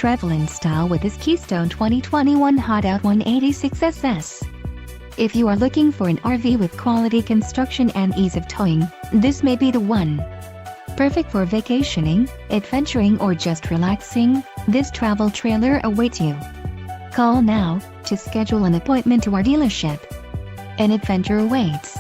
travel in style with this Keystone 2021 Hideout 186SS. If you are looking for an RV with quality construction and ease of towing, this may be the one. Perfect for vacationing, adventuring or just relaxing, this travel trailer awaits you. Call now to schedule an appointment to our dealership. An adventure awaits.